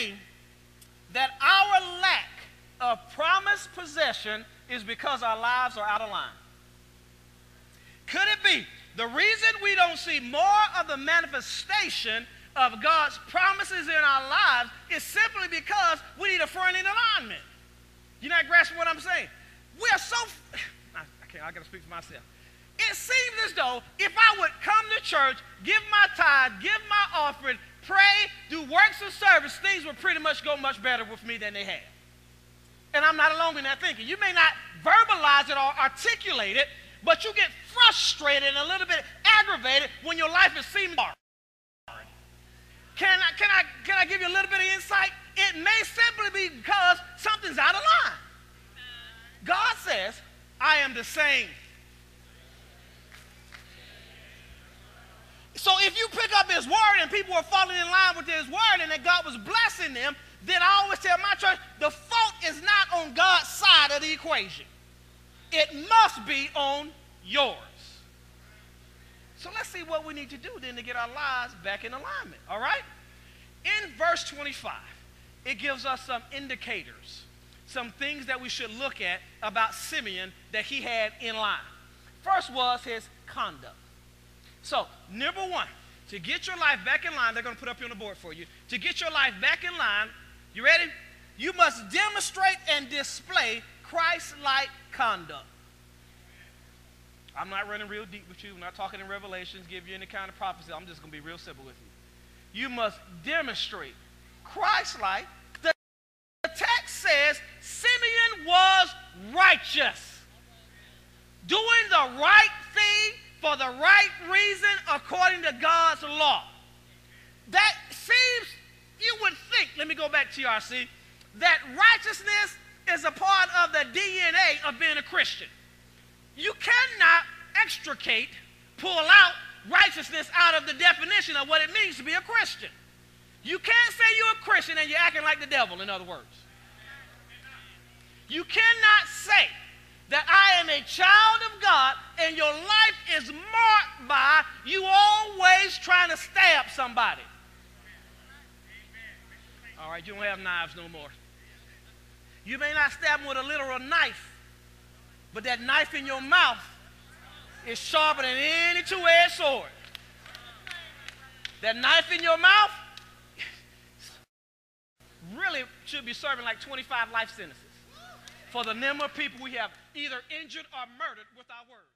be that our lack of promised possession is because our lives are out of line? Could it be the reason we don't see more of the manifestation of God's promises in our lives is simply because we need a front-end alignment? You're not grasping what I'm saying? We are so... I got to speak for myself. It seems as though if I would come to church, give my tithe, give my offering, pray, do works of service, things would pretty much go much better with me than they have. And I'm not alone in that thinking. You may not verbalize it or articulate it, but you get frustrated and a little bit aggravated when your life is seeming hard. Can I give you a little bit of insight? It may simply be because something's out of line. God says, I am the same. So if you pick up his word and people are falling in line with his word and that God was blessing them, then I always tell my church, the fault is not on God's side of the equation. It must be on yours. So let's see what we need to do then to get our lives back in alignment, all right? In verse 25, it gives us some indicators, some things that we should look at about Simeon that he had in line. First was his conduct. So, number one, to get your life back in line, they're going to put up here on the board for you. To get your life back in line, you ready? You must demonstrate and display Christ-like conduct. I'm not running real deep with you. I'm not talking in Revelations, give you any kind of prophecy. I'm just going to be real simple with you. You must demonstrate Christ-like. The text says Simeon was righteous, doing the right thing for the right reason according to God's law. That seems, you would think, let me go back to TRC, that righteousness is a part of the DNA of being a Christian. You cannot extricate, pull out righteousness out of the definition of what it means to be a Christian. You can't say you're a Christian and you're acting like the devil, in other words. You cannot say that I am a child of God and your life is marked by you always trying to stab somebody. All right, you don't have knives no more. You may not stab them with a literal knife, but that knife in your mouth is sharper than any two-edged sword. That knife in your mouth really should be serving like 25 life sentences for the number of people we have either injured or murdered with our words.